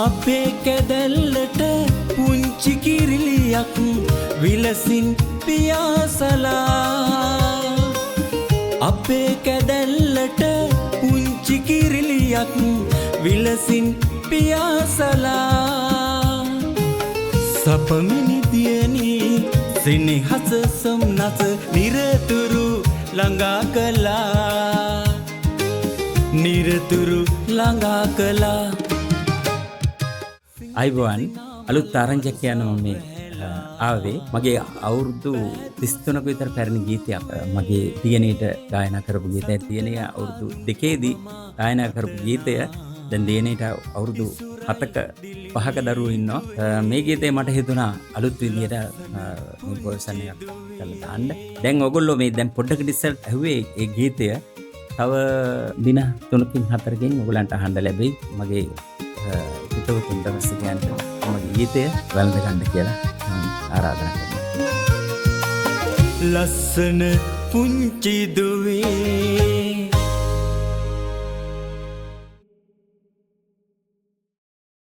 අපේ කැදැල්ලට පුංචි කිරිලියක් විලසින් පියාසලා අපේ කැදැල්ලට පුංචි කිරිලියක් විලසින් පියාසලා සපමිනි දියණී සෙනෙහස සොම්නස නිරතුරු ළඟා කළා නිරතුරු ළඟා කළා. අයිබෝන් අලුත් ආරංචියක් කියනවා මේ ආවේ මගේ අවුරුදු 33ක විතර පැරණි ගීතයක් මගේ දියණියට ගායනා කරපු ගීතයක්. දියණිය අවුරුදු 2ේදී ගායනා කරපු ගීතය දැන් දියණියට අවුරුදු 7ක 5ක දරුවෝ ඉන්නවා. මේ ගීතේ මට හිතුණා අලුත් විදියට මේ පොල්සන් එකක් කරලා දාන්න. දැන් ඔයගොල්ලෝ මේ දැන් පොඩ්ඩකට ඉස්සෙල්ලා ඇහුවේ ඒ ගීතය තව දින 3කින් 4කින් ඔයගලන්ට අහන්න ලැබෙයි. මගේ හිතවතුන්ට රසිකයන්ට මගේ ගීතය වැළඳ ගන්න කියලා මම ආරාධනා කරනවා. ලස්සන පුංචි දුවේ